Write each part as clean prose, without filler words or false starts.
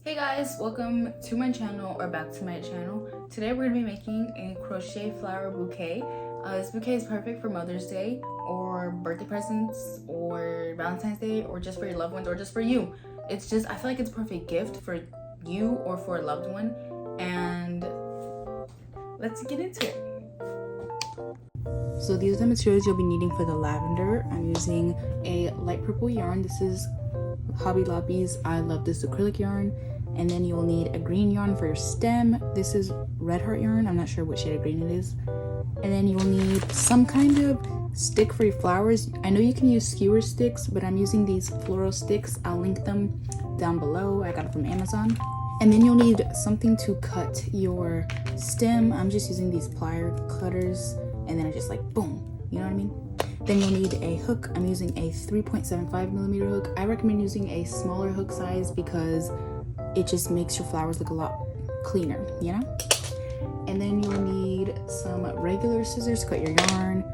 Hey guys, welcome to my channel or back to my channel. Today we're going to be making a crochet flower bouquet. This bouquet is perfect for Mother's Day or birthday presents or Valentine's Day or just for your loved ones or just for you. It's just, I feel like it's a perfect gift for you or for a loved one. And let's get into it. So these are the materials you'll be needing for the lavender. I'm using a light purple yarn. This is Hobby Lobby's I Love This acrylic yarn. And then you will need a green yarn for your stem. This is Red Heart yarn. I'm not sure what shade of green it is. And then you will need some kind of stick for your flowers. I know you can use skewer sticks, but I'm using these floral sticks. I'll link them down below. I got it from Amazon. And then you'll need something to cut your stem. I'm just using these plier cutters, and then I just like boom, you know what I mean? Then you'll need a hook. I'm using a 3.75mm hook. I recommend using a smaller hook size because it just makes your flowers look a lot cleaner, you know? And then you'll need some regular scissors to cut your yarn,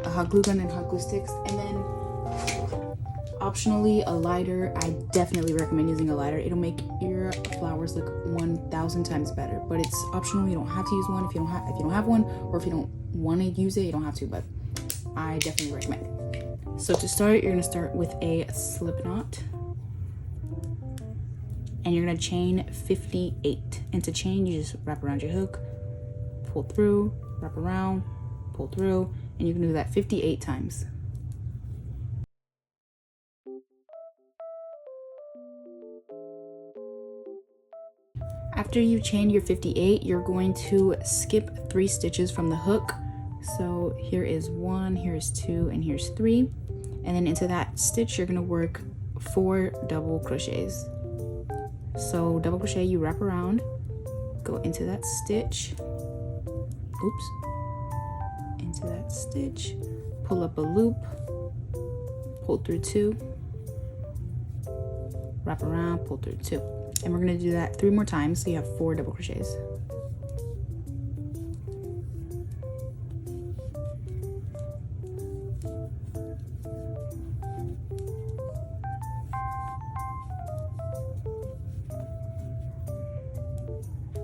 a hot glue gun and hot glue sticks, and then optionally a lighter. I definitely recommend using a lighter. It'll make your flowers look 1,000 times better, but it's optional. You don't have to use one if you don't have one, or if you don't want to use it, you don't have to, but I definitely recommend it. So to start, you're gonna start with a slip knot. And you're gonna chain 58. And to chain, you just wrap around your hook, pull through, wrap around, pull through, and you can do that 58 times. After you chain your 58, you're going to skip 3 stitches from the hook. So here is 1, here's 2, and here's 3. And then into that stitch, you're gonna work 4 double crochets. So double crochet, you wrap around, go into that stitch, oops, into that stitch, pull up a loop, pull through 2, wrap around, pull through 2. And we're gonna do that 3 more times, so you have 4 double crochets.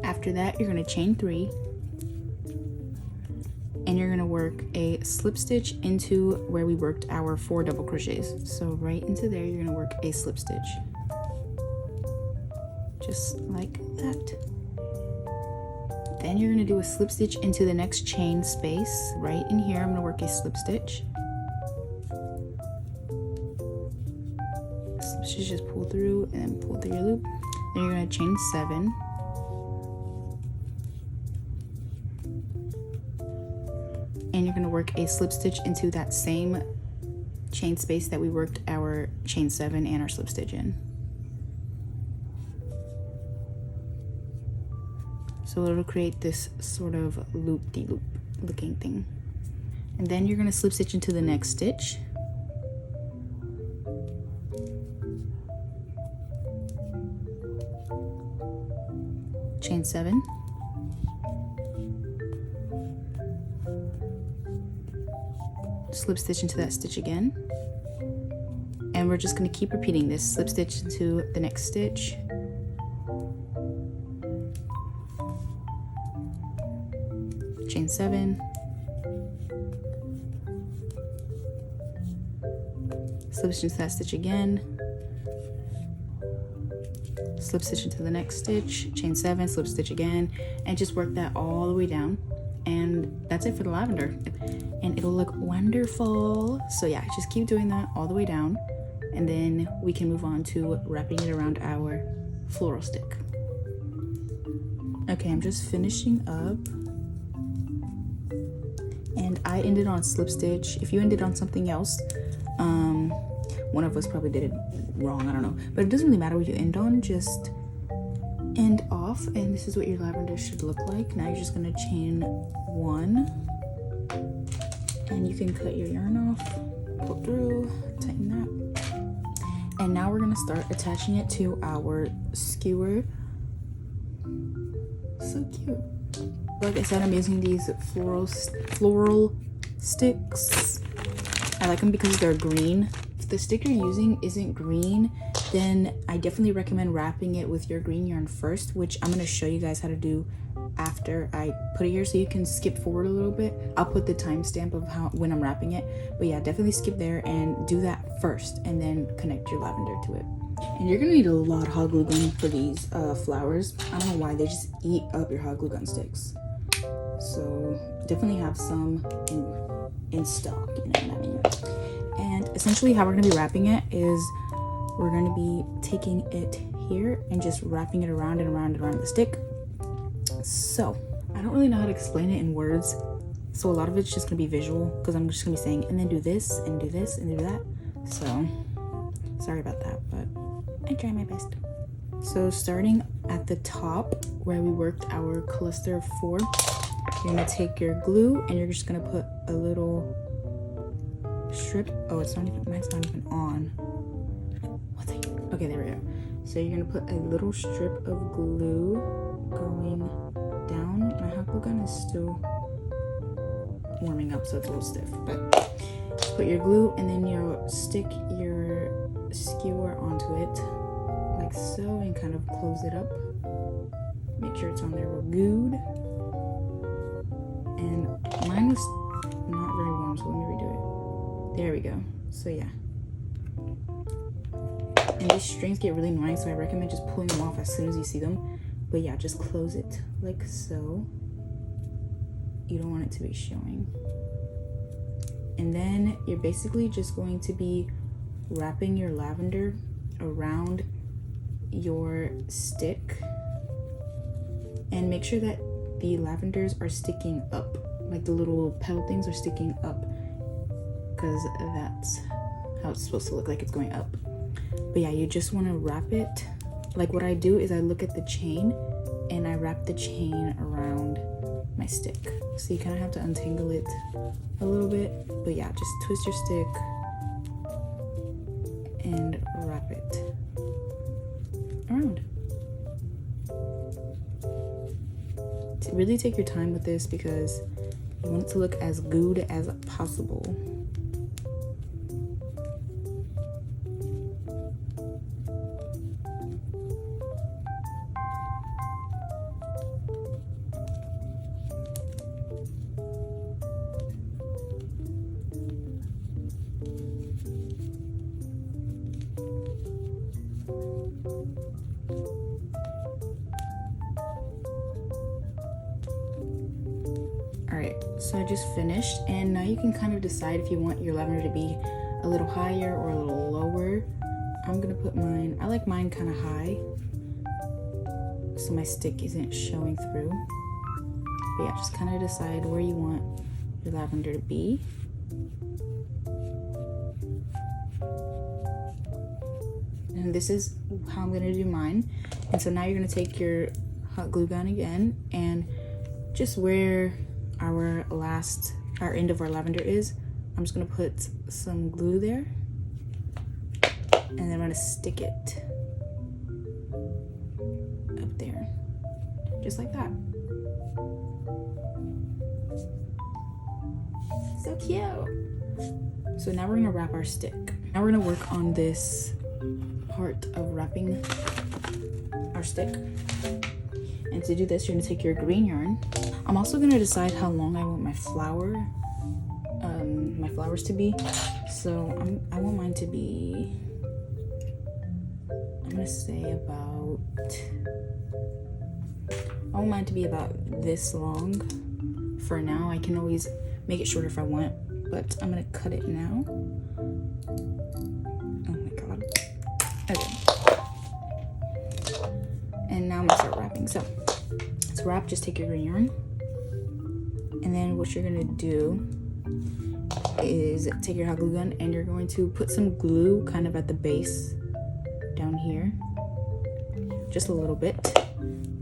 After that, you're going to chain 3, and you're going to work a slip stitch into where we worked our 4 double crochets. So right into there, you're going to work a slip stitch, just like that. Then you're going to do a slip stitch into the next chain space. Right in here, I'm going to work a slip stitch. Slip stitch, just pull through and pull through your loop. Then you're going to chain 7. And you're going to work a slip stitch into that same chain space that we worked our chain 7 and our slip stitch in. So it'll create this sort of loop-de-loop looking thing. And then you're going to slip stitch into the next stitch. Chain 7. Slip stitch into that stitch again, and we're just going to keep repeating this. Slip stitch into the next stitch, chain 7, slip stitch into that stitch again, slip stitch into the next stitch, chain 7, slip stitch again, and just work that all the way down. And that's it for the lavender, and it'll look wonderful. So yeah, just keep doing that all the way down, and then we can move on to wrapping it around our floral stick. Okay, I'm just finishing up, and I ended on a slip stitch. If you ended on something else, one of us probably did it wrong, I don't know, but it doesn't really matter what you end on, just end off. And this is what your lavender should look like. Now you're just going to chain 1, and you can cut your yarn off, pull through, tighten that, and now we're going to start attaching it to our skewer. So cute. Like I said, I'm using these floral sticks. I like them because they're green. If the stick you're using isn't green, then I definitely recommend wrapping it with your green yarn first, which I'm going to show you guys how to do after I put it here, so you can skip forward a little bit. I'll put the timestamp of when I'm wrapping it, but yeah, definitely skip there and do that first and then connect your lavender to it. And you're gonna need a lot of hot glue gun for these flowers. I don't know why, they just eat up your hot glue gun sticks, so definitely have some in stock, you know what I mean. And essentially how we're gonna be wrapping it is we're gonna be taking it here and just wrapping it around and around and around the stick. So I don't really know how to explain it in words, so a lot of it's just gonna be visual, because I'm just gonna be saying, and then do this and do this and do that. So sorry about that, but I try my best. So starting at the top where we worked our cluster of 4, you're gonna take your glue and you're just gonna put a little strip. Oh, it's not even, mine's not even on. What the, okay, there we go. So you're gonna put a little strip of glue going down. My hot glue gun is still warming up, so it's a little stiff, but put your glue and then you'll stick your skewer onto it like so and kind of close it up. Make sure it's on there real good. And mine was not very warm, so let me redo it. There we go. So yeah, and these strings get really annoying, so I recommend just pulling them off as soon as you see them. But yeah, just close it like so. You don't want it to be showing. And then you're basically just going to be wrapping your lavender around your stick, and make sure that the lavenders are sticking up, like the little petal things are sticking up, because that's how it's supposed to look, like it's going up. But yeah, you just want to wrap it. Like what I do is I look at the chain and I wrap the chain around my stick, so you kind of have to untangle it a little bit. But yeah, just twist your stick and wrap it around. Really take your time with this because you want it to look as good as possible. So I just finished, and now you can kind of decide if you want your lavender to be a little higher or a little lower. I'm gonna put mine, I like mine kind of high, so my stick isn't showing through. But yeah, just kind of decide where you want your lavender to be. And this is how I'm gonna do mine. And so now you're gonna take your hot glue gun again, and just where our end of our lavender is, I'm just gonna put some glue there, and then I'm gonna stick it up there, just like that. So cute. So now we're gonna wrap our stick. Now we're gonna work on this part of wrapping our stick. And to do this, you're gonna take your green yarn. I'm also gonna decide how long I want my flowers to be. So I want mine to be, I'm gonna say about, I want mine to be about this long for now. I can always make it shorter if I want, but I'm gonna cut it now. Oh my god. Okay. And now I'm gonna start wrapping. So to wrap, just take your green yarn, and then what you're gonna do is take your hot glue gun and you're going to put some glue kind of at the base down here, just a little bit.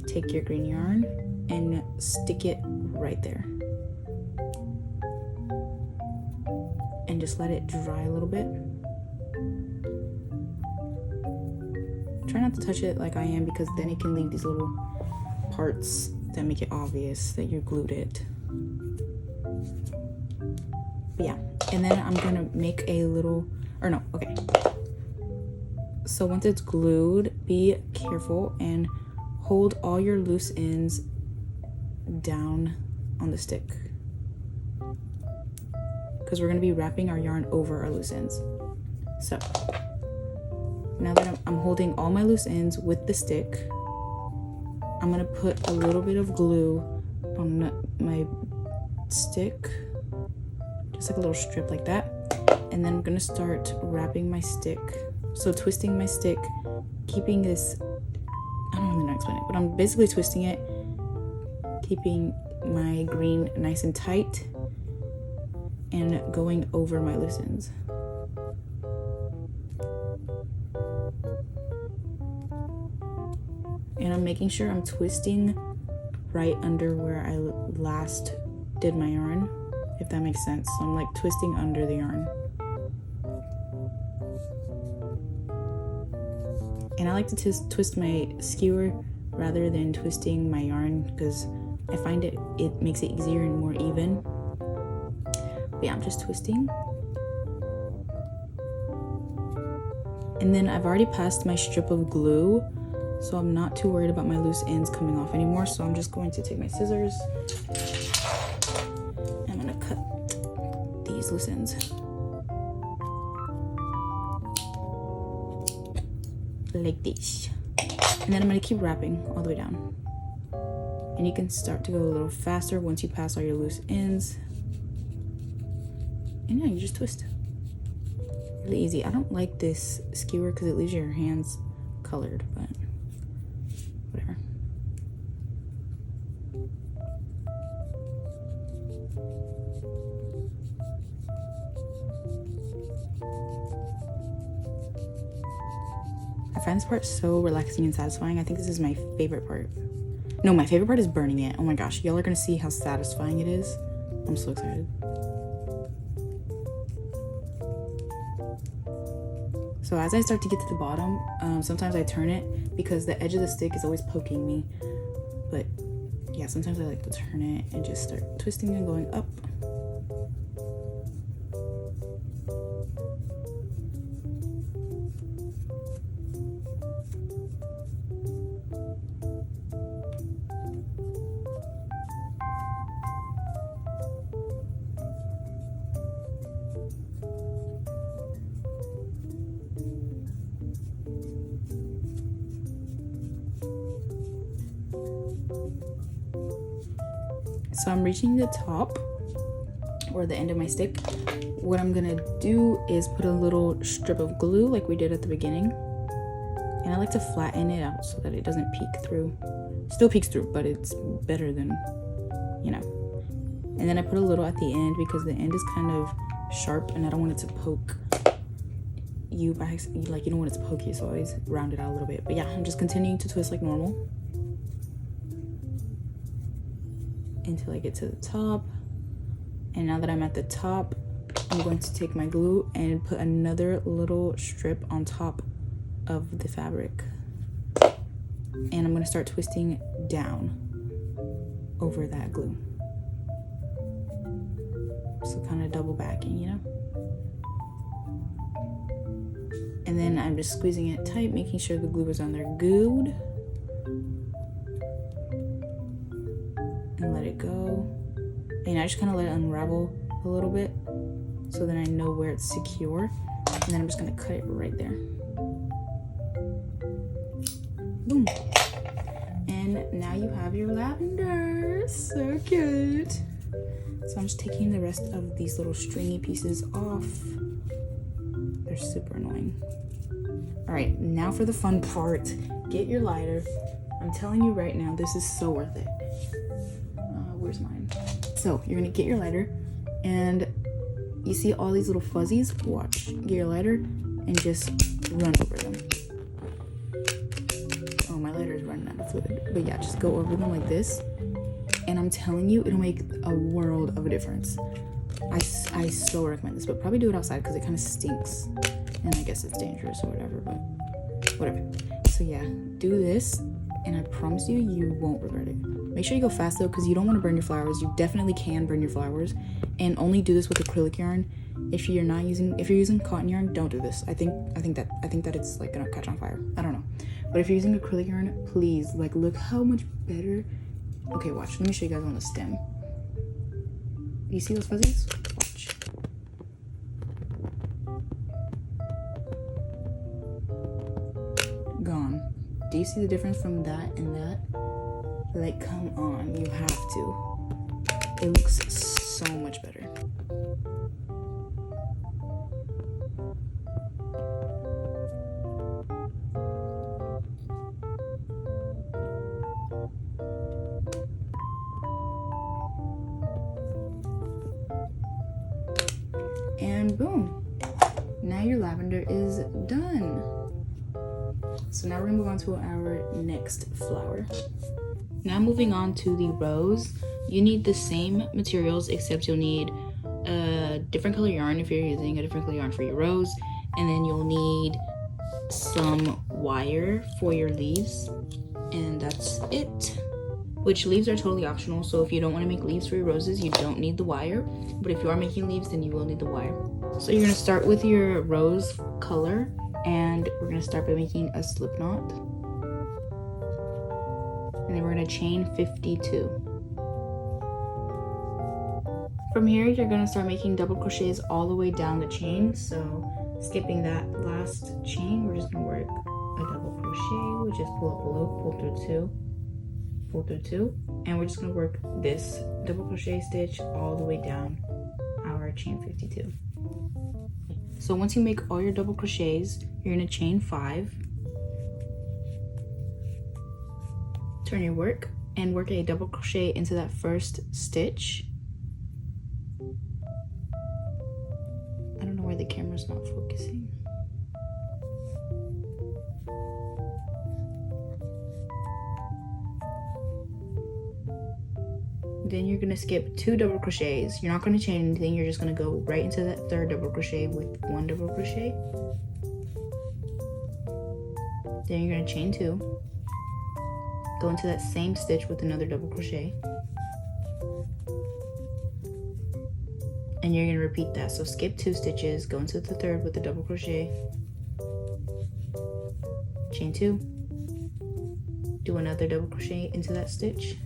Take your green yarn and stick it right there, and just let it dry a little bit. Try not to touch it like I am, because then it can leave these little parts that make it obvious that you glued it. But yeah, and then I'm gonna make a little, or no, okay. So once it's glued, be careful and hold all your loose ends down on the stick, because we're going to be wrapping our yarn over our loose ends. So now that I'm holding all my loose ends with the stick, I'm going to put a little bit of glue on my stick, just like a little strip like that, and then I'm going to start wrapping my stick. So twisting my stick, keeping this, I don't really know how to explain it, but I'm basically twisting it, keeping my green nice and tight and going over my loose ends. And I'm making sure I'm twisting right under where I last did my yarn, if that makes sense. So I'm like twisting under the yarn. And I like to twist my skewer rather than twisting my yarn, because I find it makes it easier and more even. But yeah, I'm just twisting. And then I've already passed my strip of glue, so I'm not too worried about my loose ends coming off anymore. So I'm just going to take my scissors. I'm gonna cut these loose ends. Like this. And then I'm gonna keep wrapping all the way down. And you can start to go a little faster once you pass all your loose ends. And yeah, you just twist. Really easy. I don't like this skewer because it leaves your hands colored, but whatever. I find this part so relaxing and satisfying. I think this is my favorite part. No, my favorite part is burning it. Oh my gosh, y'all are gonna see how satisfying it is. I'm so excited. So as I start to get to the bottom, sometimes I turn it because the edge of the stick is always poking me. But yeah, sometimes I like to turn it and just start twisting and going up. So I'm reaching the top or the end of my stick. What I'm gonna do is put a little strip of glue like we did at the beginning. And I like to flatten it out so that it doesn't peek through. Still peeks through, but it's better than, you know. And then I put a little at the end because the end is kind of sharp and I don't want it to poke you by, like, you don't want it to poke you, so I always round it out a little bit. But yeah, I'm just continuing to twist like normal until I get to the top. And now that I'm at the top, I'm going to take my glue and put another little strip on top of the fabric. And I'm going to start twisting down over that glue. So kind of double backing, you know? And then I'm just squeezing it tight, making sure the glue is on there good. And let it go. And I just kind of let it unravel a little bit so then I know where it's secure. And then I'm just gonna cut it right there. Boom. And now you have your lavender. So cute. So I'm just taking the rest of these little stringy pieces off. They're super annoying. All right, now for the fun part. Get your lighter. I'm telling you right now, this is so worth it. Where's mine? So you're gonna get your lighter, and you see all these little fuzzies? Watch. Get your lighter and just run over them. Oh, my lighter is running out of fluid. But yeah, just go over them like this. And I'm telling you, it'll make a world of a difference. I so recommend this, but probably do it outside because it kind of stinks. And I guess it's dangerous or whatever, but whatever. So yeah, do this, and I promise you, you won't regret it. Make sure you go fast though, because you don't want to burn your flowers. You definitely can burn your flowers, and only do this with acrylic yarn If you're using cotton yarn, don't do this. I think that it's like gonna catch on fire. I don't know. But if you're using acrylic yarn, please, like, look how much better. Okay, watch. Let me show you guys on the stem. You see those fuzzies? Watch. Gone. Do you see the difference from that and that? Like, come on, you have to. It looks so much better. And boom, now your lavender is done. So now we're gonna move on to our next flower. Now moving on to the rose, you need the same materials except you'll need a different color yarn if you're using a different color yarn for your rose, and then you'll need some wire for your leaves, and that's it. Which leaves are totally optional, so if you don't want to make leaves for your roses, you don't need the wire, but if you are making leaves, then you will need the wire. So you're going to start with your rose color, and we're going to start by making a slip knot, and then we're going to chain 52. From here, you're going to start making double crochets all the way down the chain. So skipping that last chain, we're just going to work a double crochet. We just pull up a loop, pull through two, and we're just going to work this double crochet stitch all the way down our chain 52. So once you make all your double crochets, you're going to chain 5, turn your work, and work a double crochet into that first stitch. I don't know why the camera's not focusing. Then you're going to skip 2 double crochets. You're not going to chain anything, you're just going to go right into that third double crochet with 1 double crochet. Then you're going to chain 2, go into that same stitch with another double crochet, and you're going to repeat that. So skip 2 stitches, go into the third with the double crochet, chain 2, do another double crochet into that stitch,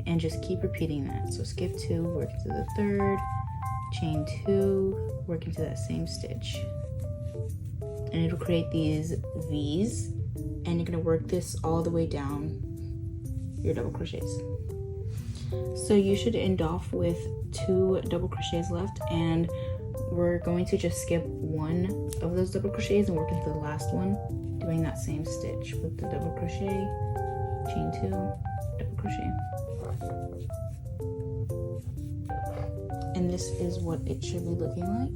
and just keep repeating that. So skip 2, work into the third, chain 2, work into that same stitch, and it'll create these V's, and you're going to work this all the way down your double crochets. So you should end off with 2 double crochets left, and we're going to just skip 1 of those double crochets and work into the last one, doing that same stitch with the double crochet, chain 2, double crochet. And this is what it should be looking like.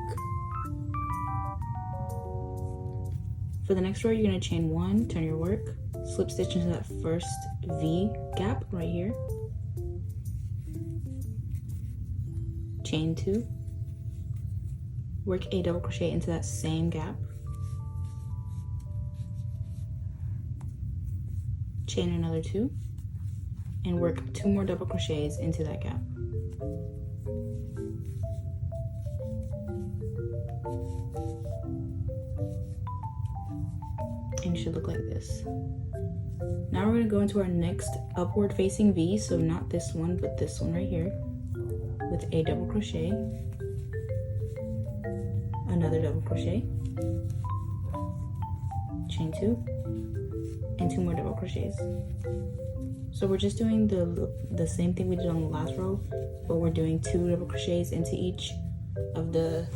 For the next row, you're going to chain 1, turn your work, slip stitch into that first V gap right here, chain 2, work a double crochet into that same gap, chain another 2, and work 2 more double crochets into that gap. And it should look like this. Now we're going to go into our next upward facing V, so not this one, but this one right here, with a double crochet, another double crochet, chain 2, and 2 more double crochets. So we're just doing the same thing we did on the last row, but we're doing 2 double crochets into each of the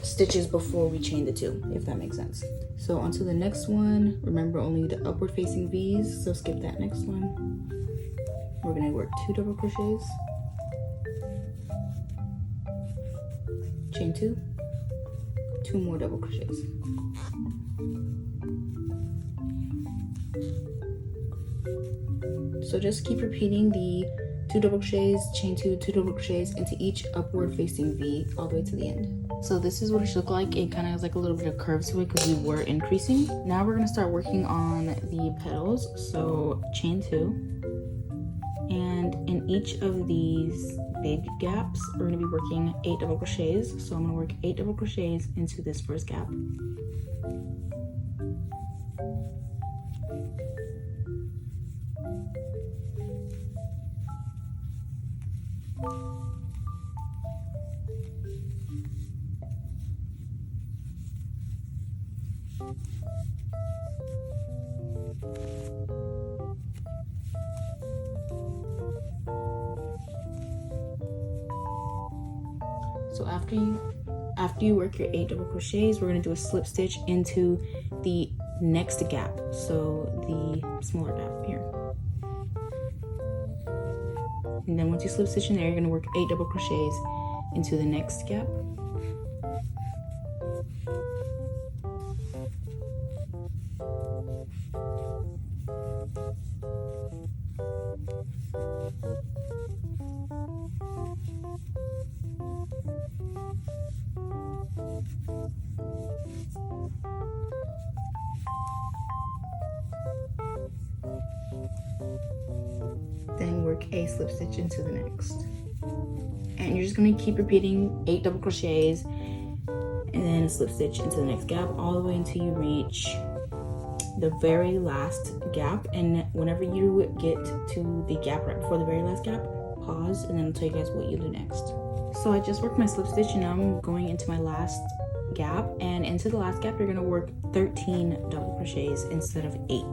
stitches before we chain the 2, if that makes sense. So onto the next one. Remember, only the upward facing V's, so skip that next one. We're going to work 2 double crochets, chain 2, 2 more double crochets. So just keep repeating the 2 double crochets, chain 2, 2 double crochets into each upward facing V all the way to the end. So this is what it should look like. It kind of has like a little bit of curve to it because we were increasing. Now we're going to start working on the petals. So chain 2, And in each of these big gaps, we're going to be working 8 double crochets. So I'm going to work 8 double crochets into this first gap. So after you work your 8 double crochets, we're going to do a slip stitch into the next gap, so the smaller gap here. And then once you slip stitch in there, you're going to work 8 double crochets into the next gap. Then work a slip stitch into the next. And you're just going to keep repeating 8 double crochets and then a slip stitch into the next gap all the way until you reach the very last gap. And whenever you get to the gap right before the very last gap, pause and then I'll tell you guys what you do next. So I just worked my slip stitch and now I'm going into my last gap, and into the last gap you're going to work 13 double crochets instead of 8.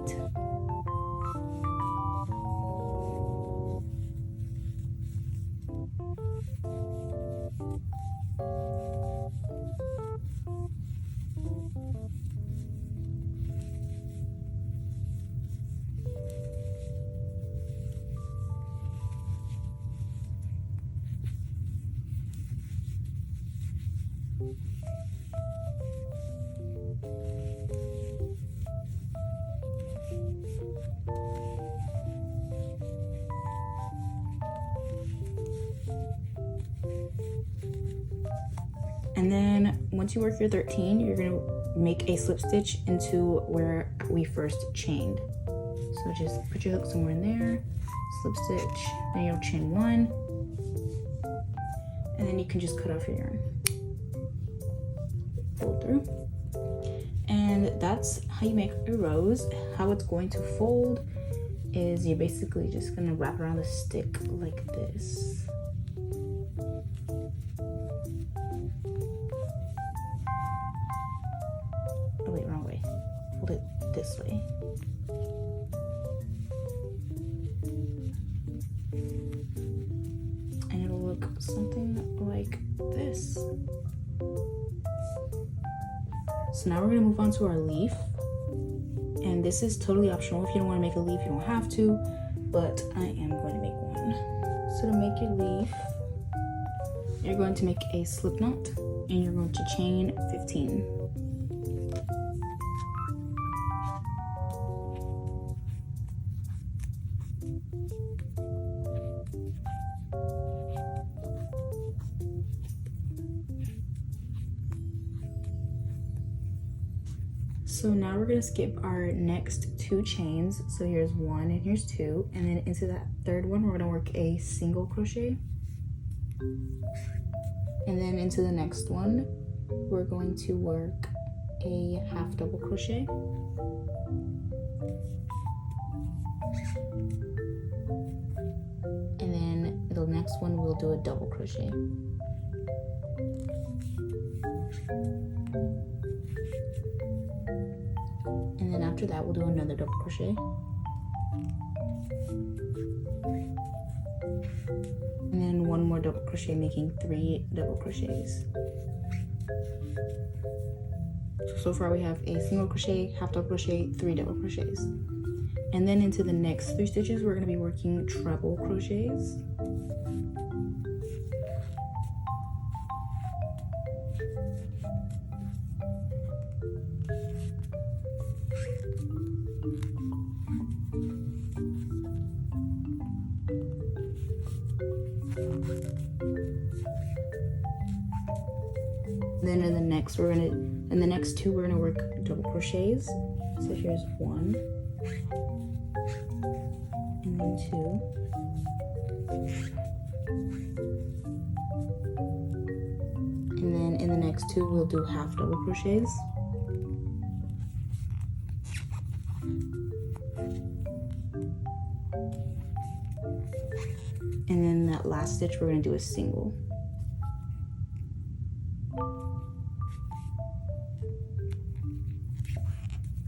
And then once you work your 13, you're going to make a slip stitch into where we first chained. So just put your hook somewhere in there, slip stitch, then you'll chain 1, and then you can just cut off your yarn. Fold through. And that's how you make a rose. How it's going to fold is you're basically just going to wrap around the stick like this. Hold it this way. And it'll look something like this. So now we're going to move on to our leaf. And this is totally optional. If you don't want to make a leaf, you don't have to, but I am going to make one. So to make your leaf, you're going to make a slip knot and you're going to chain 15. So now we're gonna skip our next 2 chains. So here's 1 and here's 2, and then into that third one we're gonna work a single crochet, and then into the next one we're going to work a half double crochet, and then the next one we'll do a double crochet. And then after that, we'll do another double crochet. And then one more double crochet, making 3 double crochets. So far we have a single crochet, half double crochet, 3 double crochets. And then into the next 3 stitches, we're going to be working treble crochets. Then in the next 2 we're gonna work double crochets. So here's 1, and then 2, and then in the next 2 we'll do half double crochets. And then that last stitch we're going to do a single.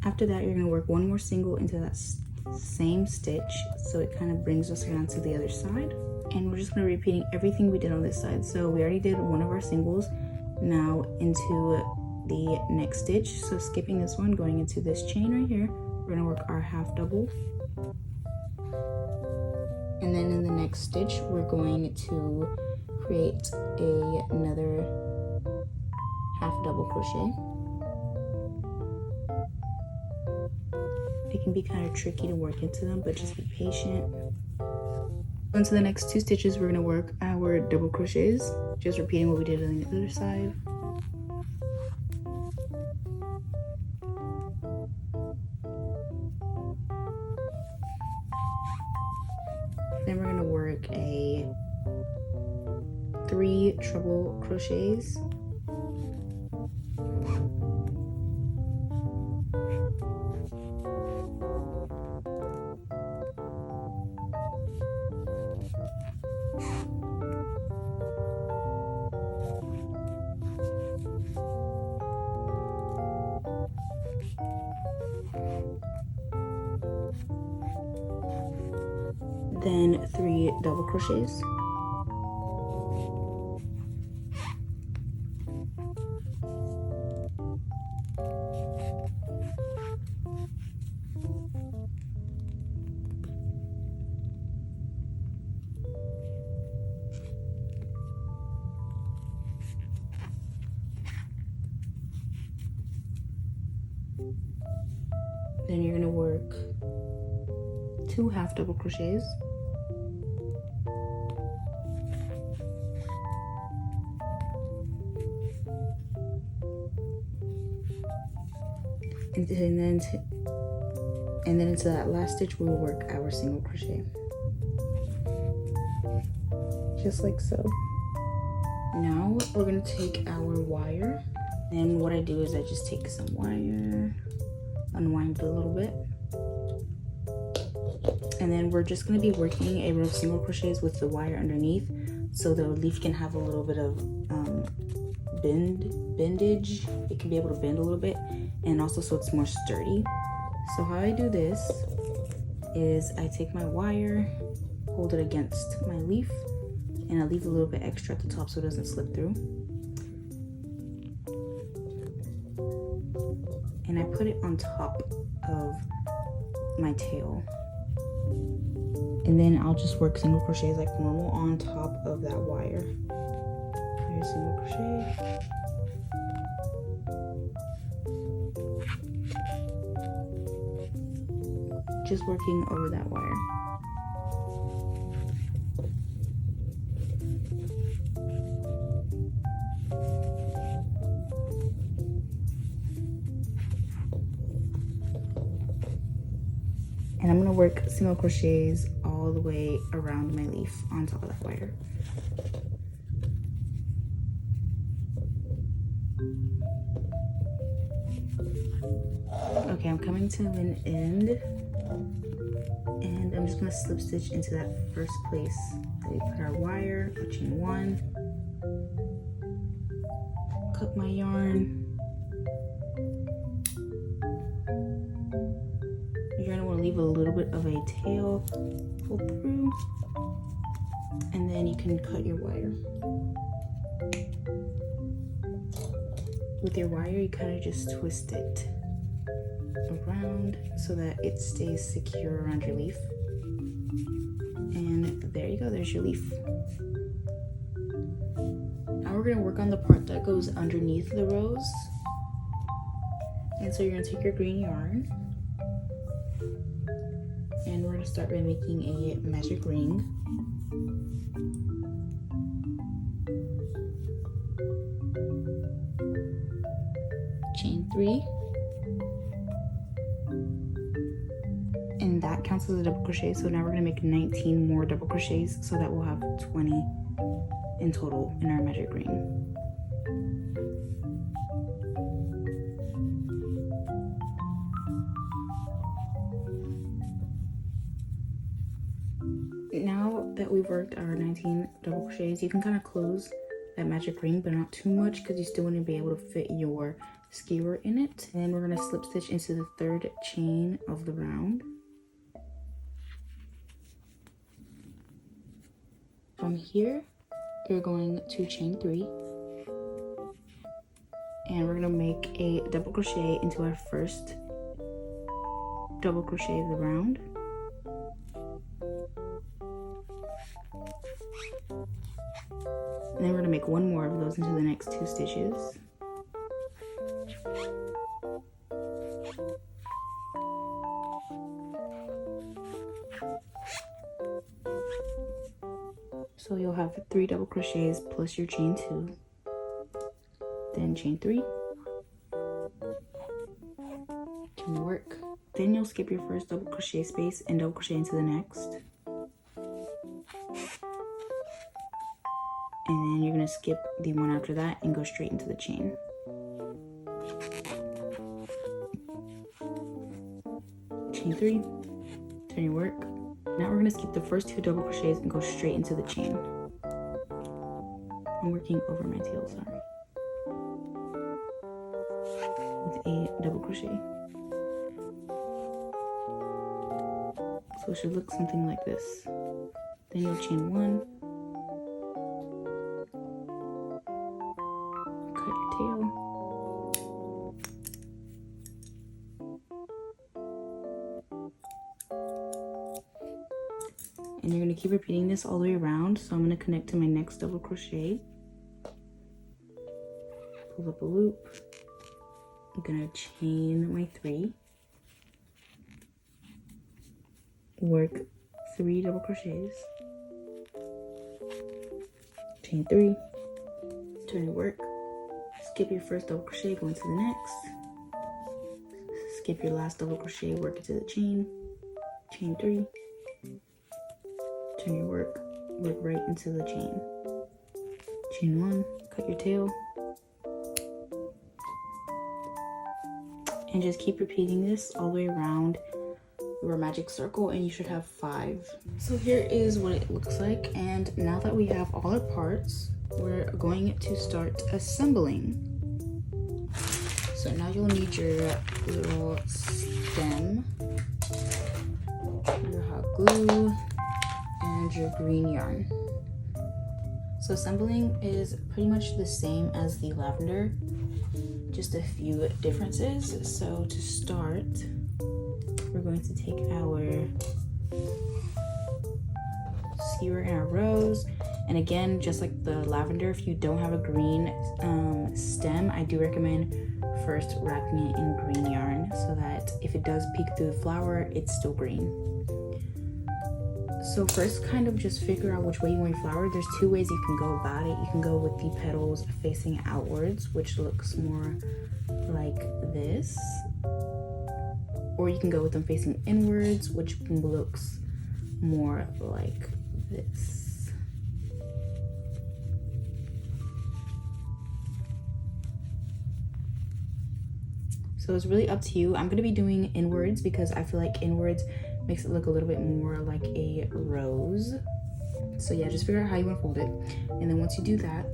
After that, you're going to work one more single into that same stitch, so it kind of brings us around to the other side. And we're just going to be repeating everything we did on this side. So we already did one of our singles. Now into the next stitch, so skipping this one, going into this chain right here, we're going to work our half double. And then in the next stitch, we're going to create another half double crochet. It can be kind of tricky to work into them, but just be patient. Into the next 2 stitches, we're going to work our double crochets, just repeating what we did on the other side. Then we're going to work 3 treble crochets. Then 3 double crochets. Then you're going to work 2 half double crochets. And then into that last stitch, we'll work our single crochet. Just like so. Now we're going to take our wire. And what I do is I just take some wire, unwind it a little bit. And then we're just going to be working a row of single crochets with the wire underneath, so the leaf can have a little bit of bendage. It can be able to bend a little bit, and also so it's more sturdy. So how I do this is I take my wire, hold it against my leaf, and I leave a little bit extra at the top so it doesn't slip through. And I put it on top of my tail. And then I'll just work single crochets like normal on top of that wire. Here's single crochet. Just working over that wire. And I'm going to work single crochets all the way around my leaf on top of that wire. Okay, I'm coming to an end, and I'm just going to slip stitch into that first place that we put our wire, chain 1, cut my yarn. You're going to want to leave a little bit of a tail, pull through, and then you can cut your wire. With your wire, you kind of just twist it around so that it stays secure around your leaf. And there you go, there's your leaf. Now we're going to work on the part that goes underneath the rose. And so you're going to take your green yarn, and we're going to start by making a magic ring. Chain 3, and that counts as a double crochet. So now we're gonna make 19 more double crochets so that we'll have 20 in total in our magic ring. Now that we've worked our 19 double crochets, you can kind of close that magic ring, but not too much because you still want to be able to fit your skewer in it. And then we're going to slip stitch into the third chain of the round. From here, you're going to chain 3, and we're going to make a double crochet into our first double crochet of the round. And then we're going to make one more of those into the next 2 stitches. So you'll have 3 double crochets plus your chain 2, then chain 3, chain work. Then you'll skip your first double crochet space and double crochet into the next. And then you're gonna skip the one after that and go straight into the chain. Chain 3, turn your work. Now we're gonna skip the first 2 double crochets and go straight into the chain. I'm working over my tail, sorry. With a double crochet. So it should look something like this. Then you'll chain 1. Tail. And you're going to keep repeating this all the way around. So I'm going to connect to my next double crochet, pull up a loop, I'm going to chain my 3, work 3 double crochets, chain 3, turn your work, skip your first double crochet, go into the next, skip your last double crochet, work into the chain, chain 3, turn your work right into the chain, chain 1, cut your tail, and just keep repeating this all the way around your magic circle, and you should have 5. So here is what it looks like, and now that we have all our parts, we're going to start assembling. So now you'll need your little stem, your hot glue, and your green yarn. So assembling is pretty much the same as the lavender, just a few differences. So to start, we're going to take our skewer and our rows, and again, just like the lavender, if you don't have a green stem, I do recommend first wrapping it in green yarn so that if it does peek through the flower, it's still green. So first, kind of just figure out which way you want your flower. There's 2 ways you can go about it. You can go with the petals facing outwards, which looks more like this, or you can go with them facing inwards, which looks more like this. So it's really up to you. I'm gonna be doing inwards because I feel like inwards makes it look a little bit more like a rose. So yeah, just figure out how you want to fold it. And then once you do that,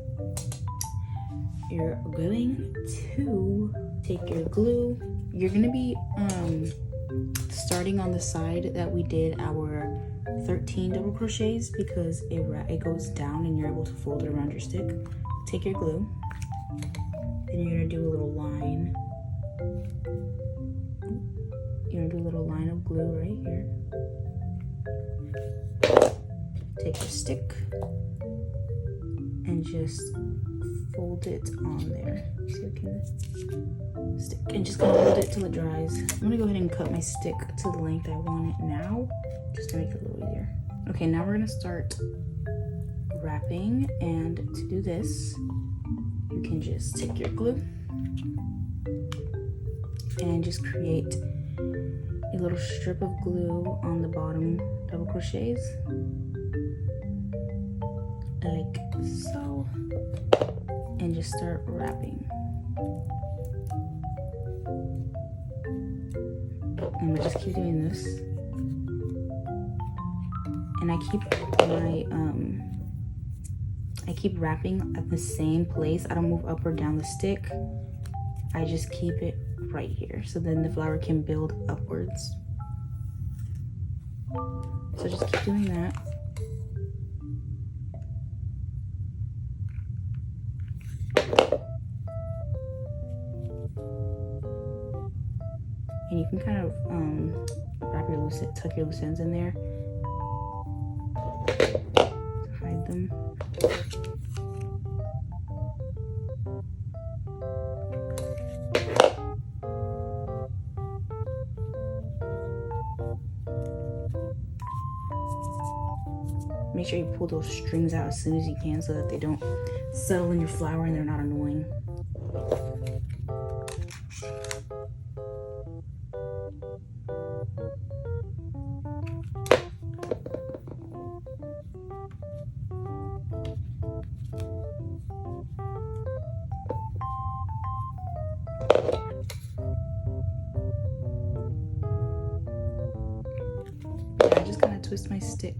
you're going to take your glue. You're gonna be starting on the side that we did our 13 double crochets because it goes down and you're able to fold it around your stick. Take your glue, then you're gonna do a little line. You're gonna do a little line of glue right here. Take your stick and just fold it on there. So you can stick and just kind of hold it till it dries. I'm gonna go ahead and cut my stick to the length I want it now, just to make it a little easier. Okay, now we're gonna start wrapping, and to do this, you can just take your glue and just create a little strip of glue on the bottom double crochets, like so, and just start wrapping. And we just keep doing this, and I keep wrapping at the same place. I don't move up or down the stick. I just keep it right here, so then the flower can build upwards. So just keep doing that. And you can kind of tuck your loose ends in there, hide them. Make sure you pull those strings out as soon as you can so that they don't settle in your flower and they're not annoying. I just kind of twist my stick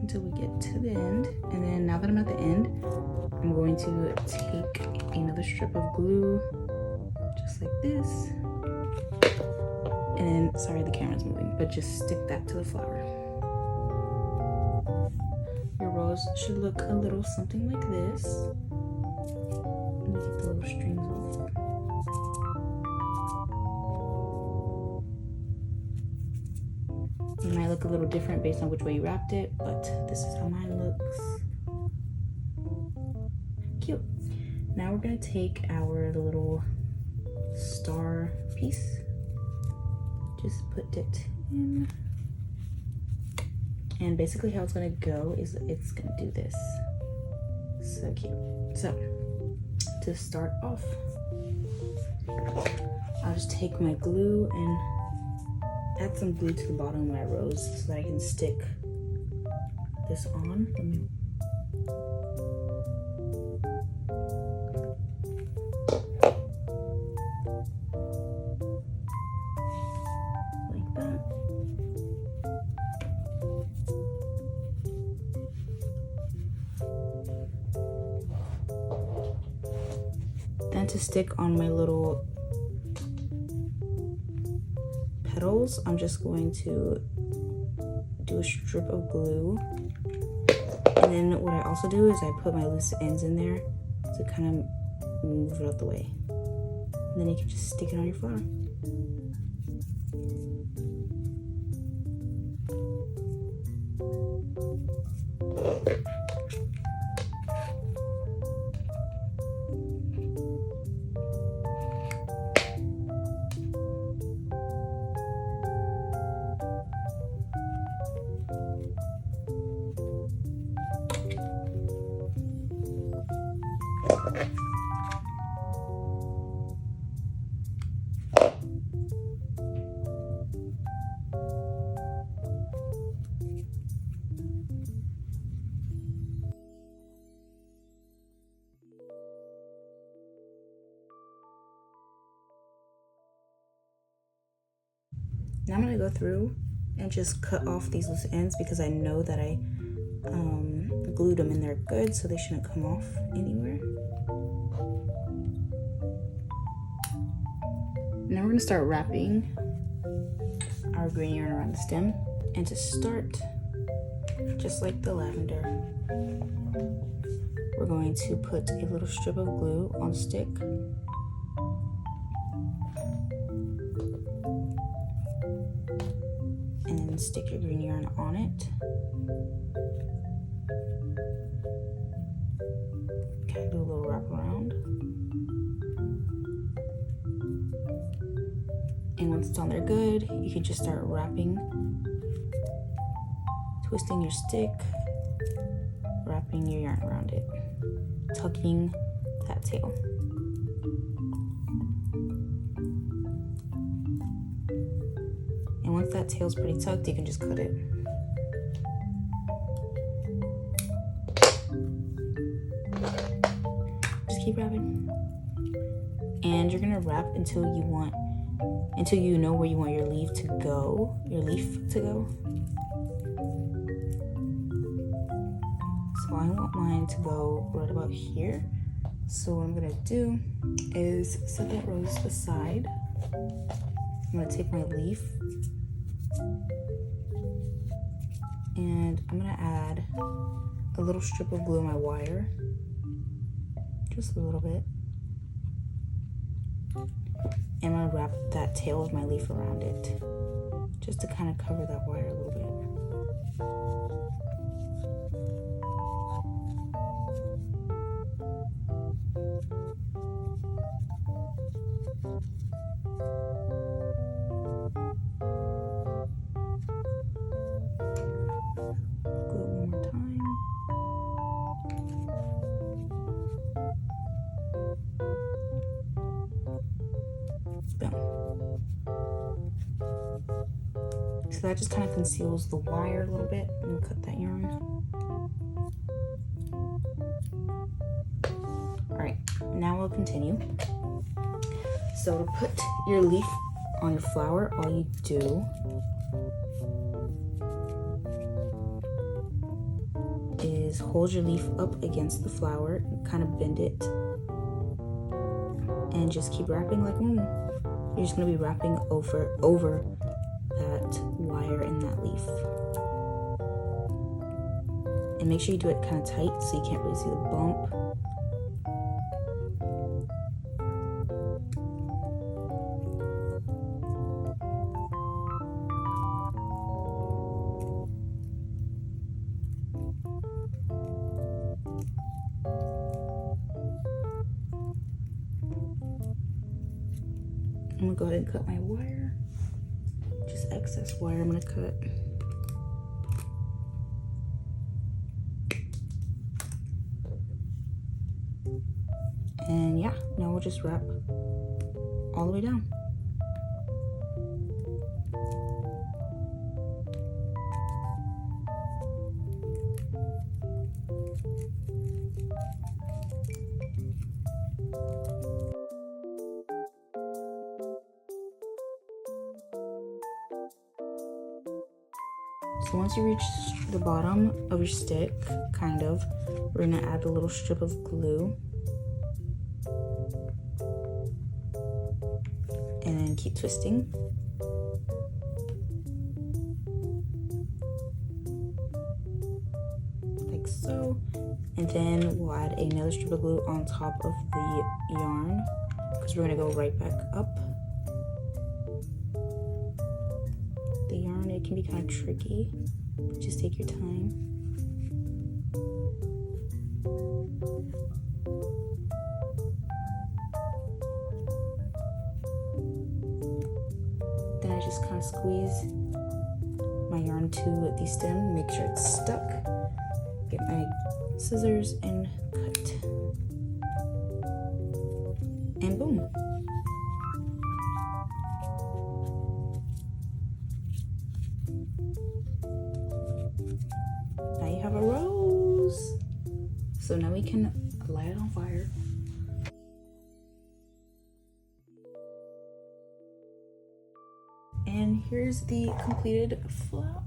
until we get to the end, and then now that I'm at the end, I'm going to take another strip of glue just like this, and then, sorry the camera's moving, but just stick that to the flower. Your rose should look a little something like this. Let me get the little strings off. It might look a little different based on which way you wrapped it, but this is how mine looks. Cute. Now we're gonna take our little star piece, just put it in, and basically how it's gonna go is it's gonna do this. So cute. So to start off, I'll just take my glue and add some glue to the bottom of my rose so that I can stick this on. Like that. Then to stick on my little petals, I'm just going to do a strip of glue, and then what I also do is I put my loose ends in there to kind of move it out the way, and then you can just stick it on your flower. Now I'm gonna go through and just cut off these loose ends because I know that I glued them in there good, so they shouldn't come off anywhere. Now we're gonna start wrapping our green yarn around the stem, and to start, just like the lavender, we're going to put a little strip of glue on the stick, and then stick your green yarn on it. Okay, do a little wrap around. And once it's on there good, you can just start wrapping, twisting your stick, wrapping your yarn around it, tucking that tail. And once that tail's pretty tucked, you can just cut it. Just keep wrapping. And you're gonna wrap until you know where you want your leaf to go. So I want mine to go right about here. So what I'm gonna do is set that rose aside. I'm gonna take my leaf and I'm gonna add a little strip of glue on my wire, just a little bit. And I'm gonna wrap that tail of my leaf around it, just to kind of cover that wire a little bit. Glue one more time. So that just kind of conceals the wire a little bit. And cut that yarn. Alright, now we'll continue. So to put your leaf on your flower, all you do is hold your leaf up against the flower and kind of bend it. And just keep wrapping like normal. You're just going to be wrapping over that wire and that leaf. And make sure you do it kind of tight so you can't really see the bump. I'm gonna go ahead and cut my wire. Just excess wire I'm gonna cut. And yeah, now we'll just wrap all the way down. So once you reach the bottom of your stick, kind of, we're gonna add a little strip of glue. And then keep twisting. Like so. And then we'll add another strip of glue on top of the yarn, because we're gonna go right back up. The yarn, it can be kind of tricky, but just take your time. Then I just kind of squeeze my yarn to the stem, make sure it's stuck. Get my scissors and cut. And boom. Now you have a rose. So now we can light it on fire. And here's the completed flower.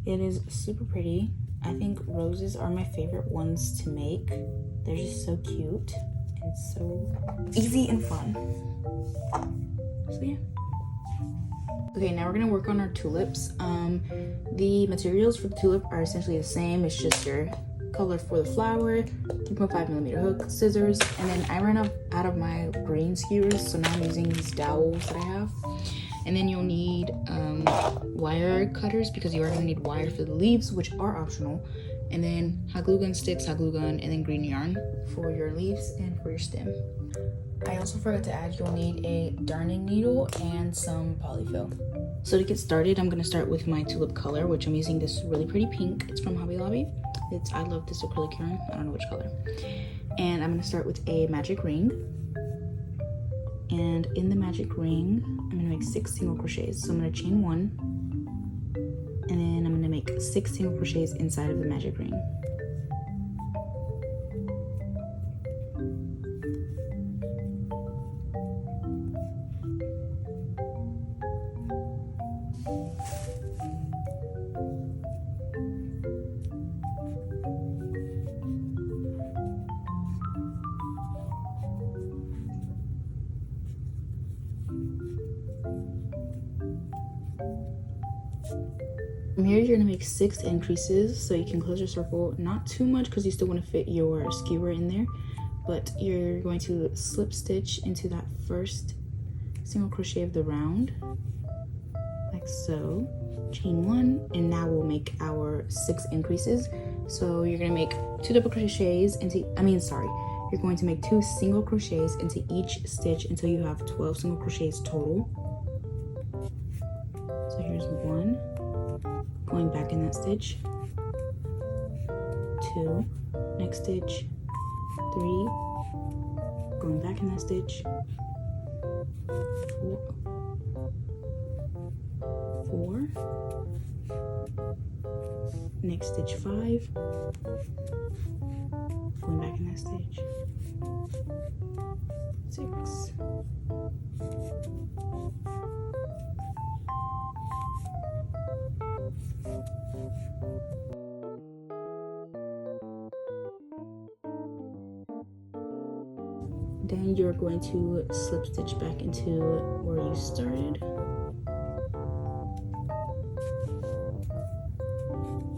It is super pretty. I think roses are my favorite ones to make. They're just so cute and so easy and fun. So yeah. Okay, now we're gonna work on our tulips. The materials for the tulip are essentially the same. It's just your color for the flower, 3.5mm hook, scissors, and then I ran out of my green skewers, so now I'm using these dowels that I have. And then you'll need wire cutters, because you are gonna need wire for the leaves, which are optional. And then hot glue gun sticks, hot glue gun, and then green yarn for your leaves and for your stem. I also forgot to add, you'll need a darning needle and some polyfill. So to get started, I'm gonna start with my tulip color, which I'm using this really pretty pink. It's from Hobby Lobby. I love this acrylic yarn. I don't know which color. And I'm gonna start with a magic ring. And in the magic ring, I'm gonna make 6 single crochets. So I'm gonna chain 1, and then I'm gonna make 6 single crochets inside of the magic ring. From here, you're gonna make 6 increases, so you can close your circle, not too much because you still want to fit your skewer in there, but you're going to slip stitch into that first single crochet of the round, like so, chain 1, and now we'll make our 6 increases. So you're gonna make 2 double crochets into, you're going to make 2 single crochets into each stitch until you have 12 single crochets total. So here's 1, going back in that stitch, 2, next stitch, 3, going back in that stitch, 4, next stitch, 5, going back in that stitch, 6, then you're going to slip stitch back into where you started,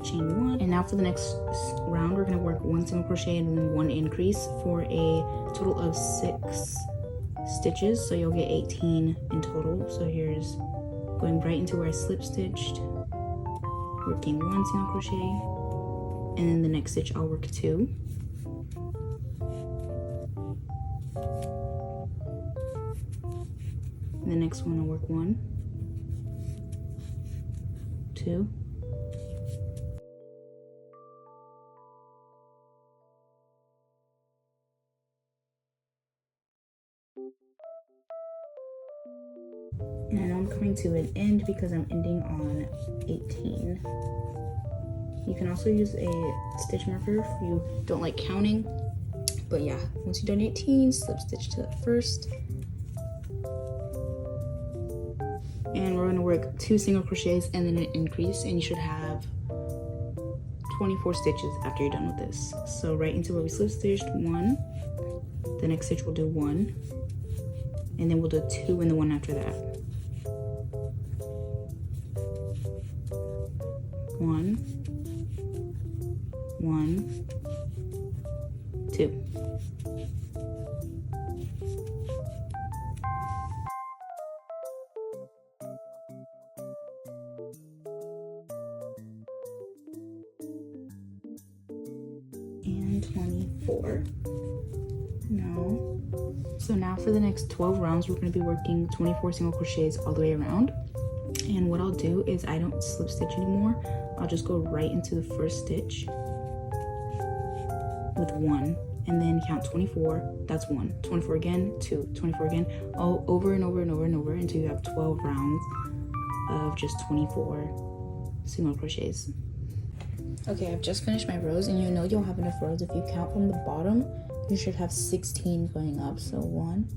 chain 1, and now for the next round we're going to work 1 single crochet and then 1 increase for a total of 6 stitches, so you'll get 18 in total. So here's going right into where I slip stitched, working 1 single crochet, and then the next stitch I'll work 2. And the next one I'll work 1, 2, and I know I'm coming to an end because I'm ending on 18. You can also use a stitch marker if you don't like counting, but yeah, once you've done 18, slip stitch to that first. And we're going to work 2 single crochets and then an increase, and you should have 24 stitches after you're done with this. So right into where we slip stitched, 1, the next stitch we'll do 1, and then we'll do 2 in the one after that. 1, 1, 2. And 24. Now for the next 12 rounds, we're going to be working 24 single crochets all the way around. And what I'll do is I don't slip stitch anymore. I'll just go right into the first stitch with 1, and then count 24. That's 1. 24 again, 2, 24 again, all over and over and over and over until you have 12 rounds of just 24 single crochets. Okay, I've just finished my rows, and you know you'll have enough rows if you count from the bottom. You should have 16 going up. So 1,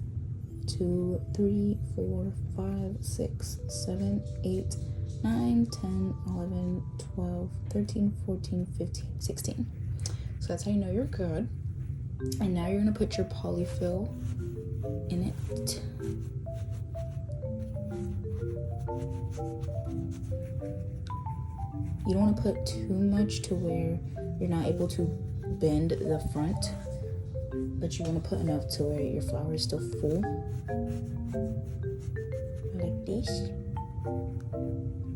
2, 3, 4, 5, 6, 7, 8, 9, 10, 11, 12, 13, 14, 15, 16. So that's how you know you're good. And now you're gonna put your polyfill in it. You don't want to put too much to where you're not able to bend the front, but you want to put enough to where your flower is still full, like this.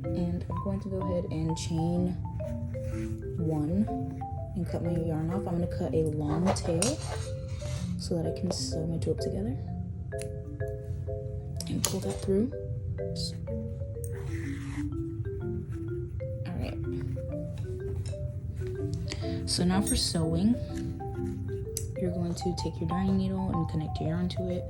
And I'm going to go ahead and chain 1 and cut my yarn off. I'm going to cut a long tail so that I can sew my tulip together and pull that through. Alright, so now for sewing, you're going to take your darning needle and connect your yarn to it,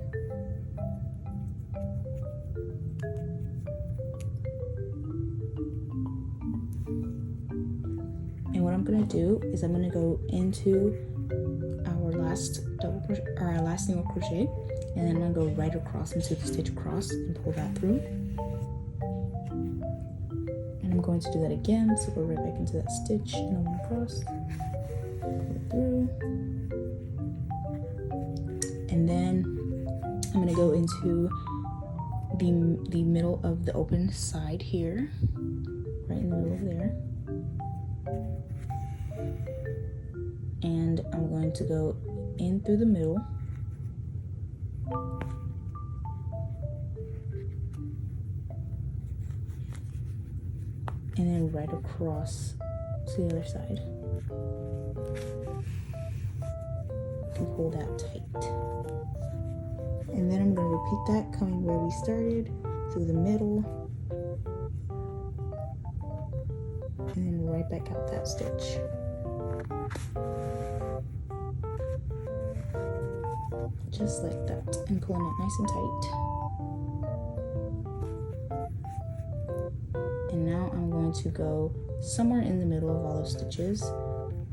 I'm gonna do is I'm gonna go into our last single crochet, and then I'm gonna go right across into the stitch across and pull that through. And I'm going to do that again, so go right back into that stitch and one across, pull it through, and then I'm gonna go into the middle of the open side here, right in the middle of there, and I'm going to go in through the middle, and then right across to the other side and pull that tight. And then I'm going to repeat that, coming where we started, through the middle, and then right back out that stitch. Just like that, and pulling it nice and tight. And now I'm going to go somewhere in the middle of all those stitches,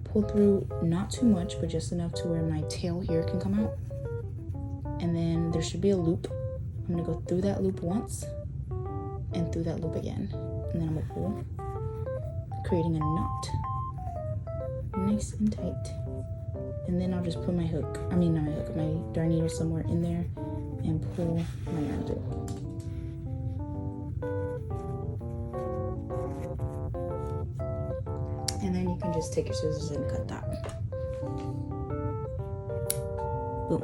pull through not too much, but just enough to where my tail here can come out. And then there should be a loop. I'm gonna go through that loop once and through that loop again. And then I'm gonna pull, creating a knot, nice and tight. And then I'll just put my hook, my darn needle somewhere in there and pull my yarn through. And then you can just take your scissors and cut that. Boom.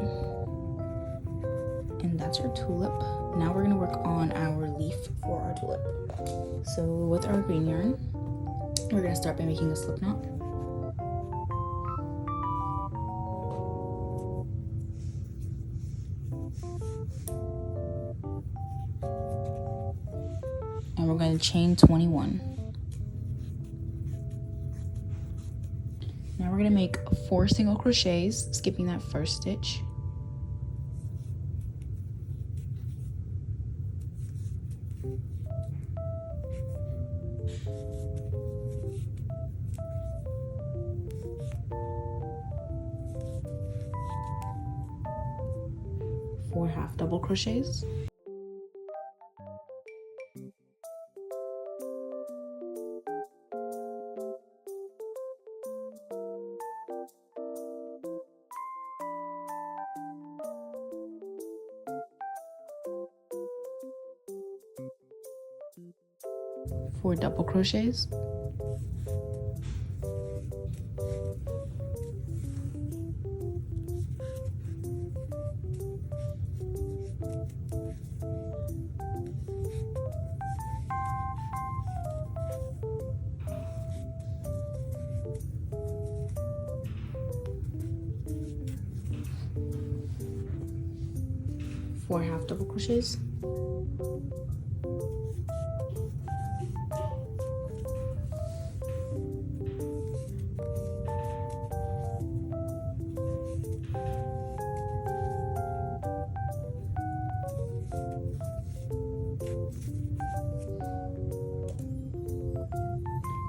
And that's our tulip. Now we're gonna work on our leaf for our tulip. So with our green yarn, we're gonna start by making a slip knot. And we're going to chain 21. Now we're going to make 4 single crochets, skipping that first stitch. Four half double crochets. Four double crochets. Four half double crochets.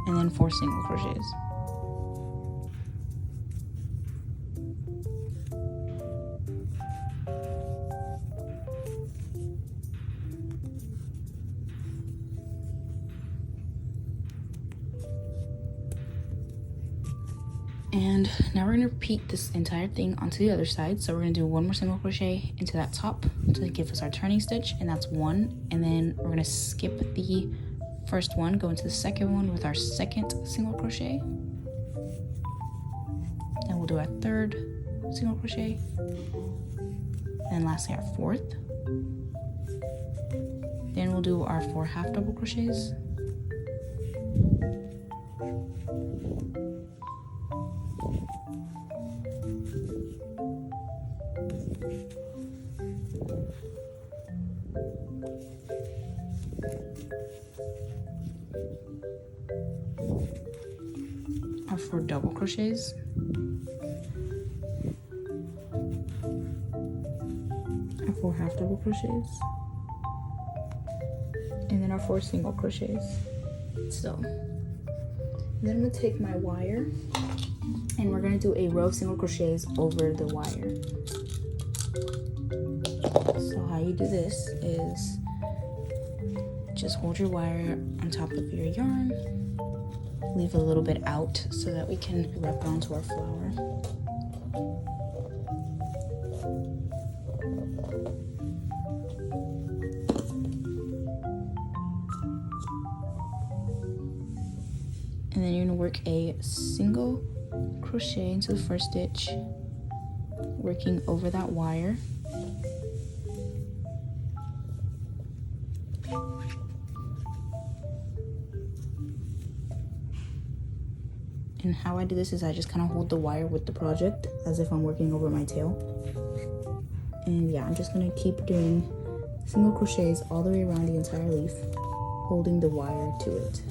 And then 4 single crochets. And now we're going to repeat this entire thing onto the other side. So we're going to do 1 more single crochet into that top to give us our turning stitch, and that's 1. And then we're going to skip the first one, go into the second one with our second single crochet. Then we'll do our third single crochet. And lastly our fourth. Then we'll do our 4 half double crochets. Our 4 double crochets. Our 4 half double crochets. And then our 4 single crochets. So Then I'm gonna take my wire and we're gonna do a row of single crochets over the wire. So how you do this is just hold your wire on top of your yarn, leave a little bit out so that we can wrap it onto our flower. And then you're gonna work a single crochet into the first stitch, working over that wire. And how I do this is I just kind of hold the wire with the project as if I'm working over my tail. And yeah, I'm just gonna keep doing single crochets all the way around the entire leaf, holding the wire to it.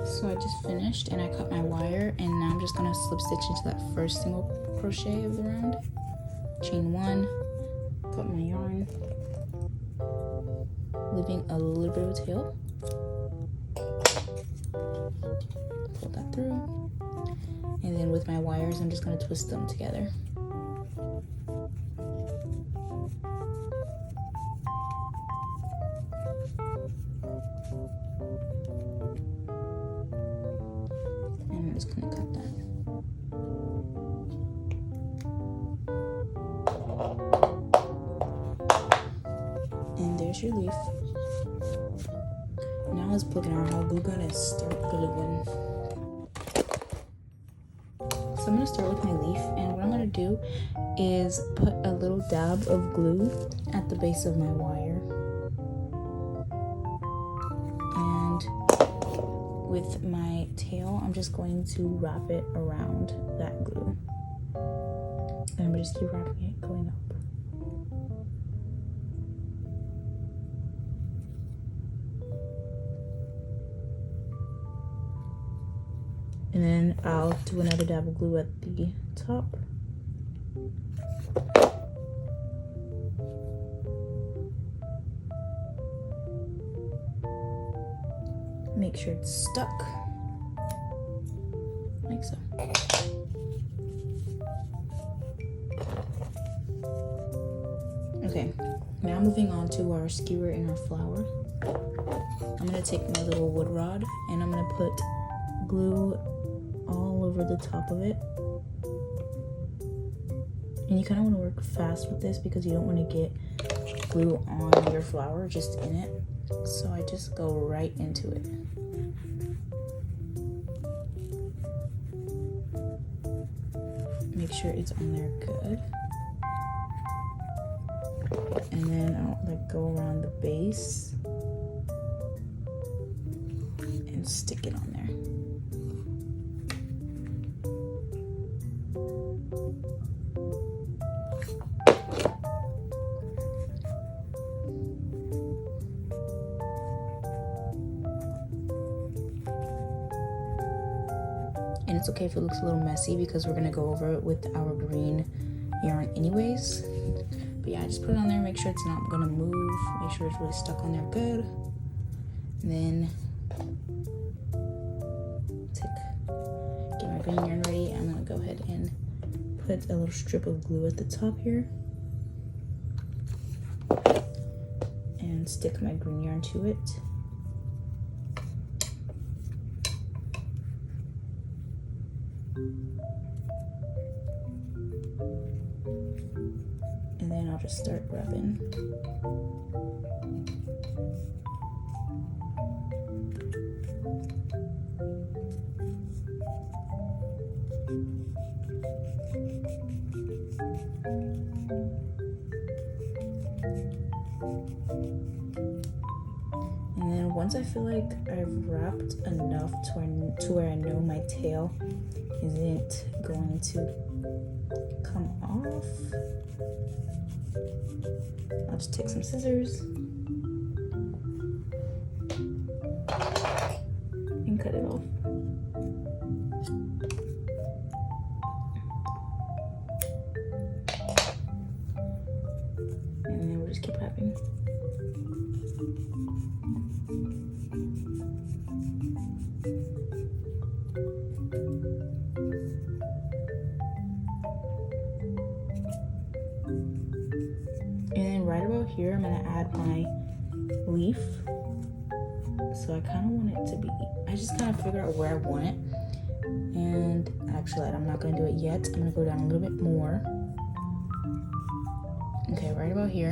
So I just finished and I cut my wire, and now I'm just gonna slip stitch into that first single crochet of the round. Chain 1, cut my yarn, leaving a little bit of a tail. Pull that through. And then with my wires, I'm just gonna twist them together. And I'm just gonna cut that. And there's your leaf. Now let's plug in our hot glue gun and start gluing. So I'm gonna start with my leaf, and what I'm gonna do is put a little dab of glue at the base of my wire. And with my tail, I'm just going to wrap it around that glue. And I'm gonna just keep wrapping it going up. And then I'll do another dab of glue at the top. Make sure it's stuck, like so. Okay, now moving on to our skewer and our flower. I'm gonna take my little wood rod and I'm gonna put glue all over the top of it. And you kind of want to work fast with this because you don't want to get glue on your flower, just in it. So I just go right into it. Make sure it's on there good. And then I'll go around the base and stick it on there. And it's okay if it looks a little messy because we're gonna go over it with our green yarn anyways. But yeah, just put it on there, make sure it's not gonna move, make sure it's really stuck on there good. And then get my green yarn ready. I'm gonna go ahead and put a little strip of glue at the top here. And stick my green yarn to it. And then I'll just start rubbing. And then once I feel like I've wrapped enough to where I know my tail isn't going to come off, I'll just take some scissors and cut it off. wrapping. And then right about here, I'm gonna add my leaf. So I kind of want it to be, I just kind of figure out where I want it. And actually, I'm not gonna do it yet. I'm gonna go down a little bit more. Okay, right about here.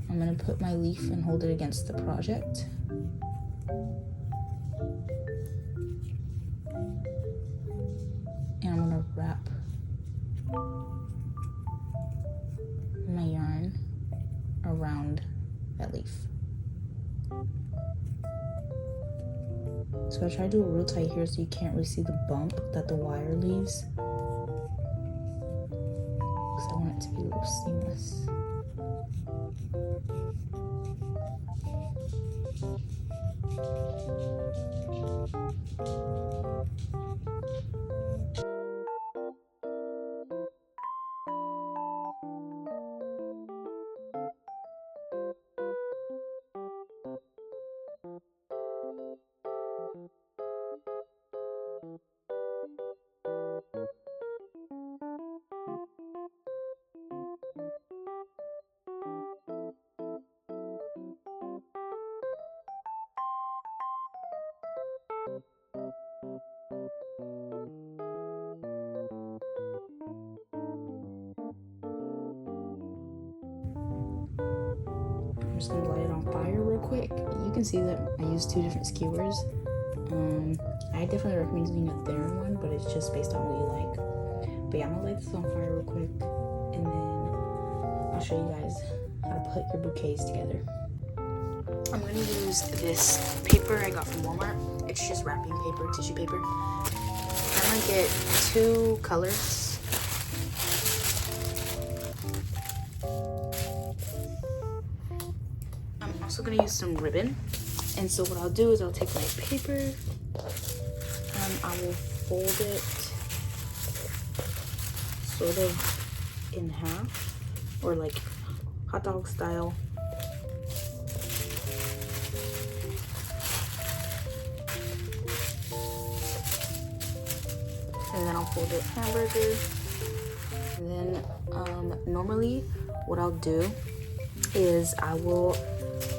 I'm gonna put my leaf and hold it against the project. And I'm gonna wrap my yarn around that leaf. So I try to do it real tight here so you can't really see the bump that the wire leaves. Because I want it to be a little seamless. I'm just gonna light it on fire real quick. You can see that I used 2 different skewers. I definitely recommend using a thinner one, but it's just based on what you like. But yeah, I'm gonna light this on fire real quick, and then I'll show you guys how to put your bouquets together. I'm gonna use this paper I got from Walmart. It's just wrapping paper, tissue paper. I'm gonna get 2 colors. I'm also gonna use some ribbon. And so what I'll do is I'll take my paper and I will fold it sort of in half, or like hot dog style. And then I'll fold it hamburger. And then normally what I'll do is I will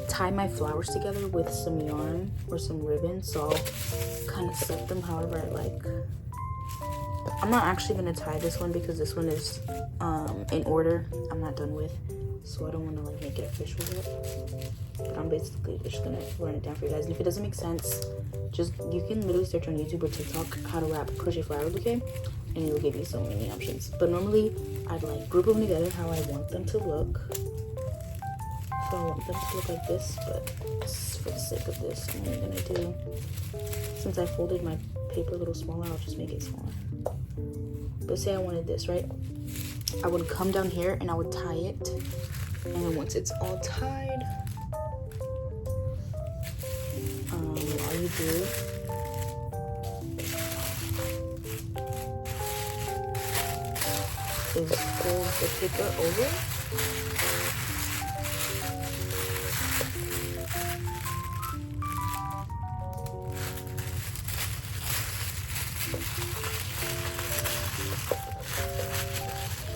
tie my flowers together with some yarn or some ribbon, so I'll kind of set them however I like. I'm not actually going to tie this one because this one is in order I'm not done with, so I don't want to like make it official yet. But I'm basically just going to run it down for you guys. And if it doesn't make sense, just you can literally search on YouTube or TikTok how to wrap crochet flower bouquet, and it'll give you so many options. But normally I'd like group them together how I want them to look. So I want them to look like this, but for the sake of this, I'm only gonna do, since I folded my paper a little smaller, I'll just make it smaller. But say I wanted this, right? I would come down here and I would tie it, and then once it's all tied, all you do is fold the paper over.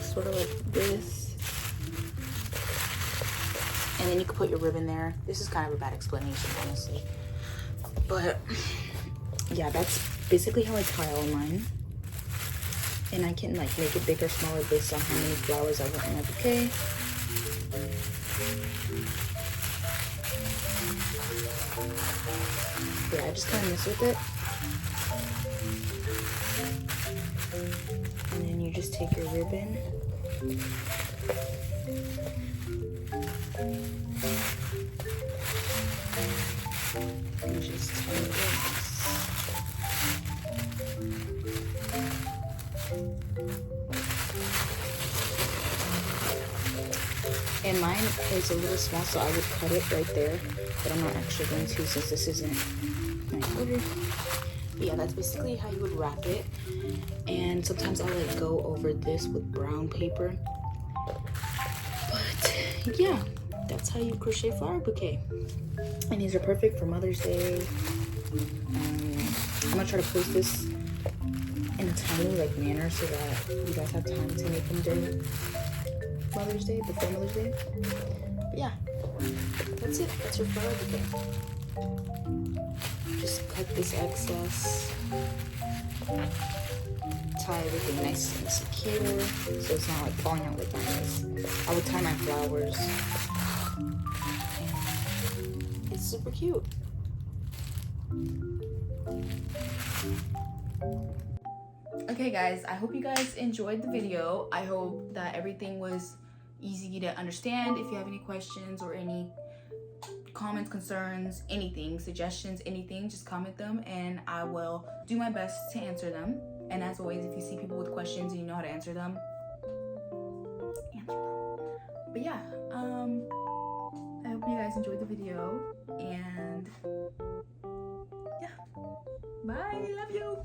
Sort of like this, and then you can put your ribbon there. This is kind of a bad explanation, honestly, but yeah, that's basically how I tie all mine. And I can like make it bigger or smaller based on how many flowers I want in my bouquet. Yeah, I just kind of mess with it. And then you just take your ribbon and just tie it. And mine is a little small, so I would cut it right there, but I'm not actually going to since this isn't my order. But yeah, that's basically how you would wrap it. And sometimes I'll like go over this with brown paper. But yeah, that's how you crochet flower bouquet. And these are perfect for Mother's Day. I'm gonna try to post this in a timely manner so that you guys have time to make them during Mother's Day, before Mother's Day. But yeah, that's it. That's your flower bouquet. Just cut this excess, tie everything nice and secure so it's not falling out like mine is. I would tie my flowers, and it's super cute. Okay guys, I hope you guys enjoyed the video. I hope that everything was easy to understand. If you have any questions or any comments, concerns, anything, suggestions, anything, just comment them and I will do my best to answer them. And as always, if you see people with questions and you know how to answer them, answer them. But yeah, I hope you guys enjoyed the video, and yeah, bye, love you.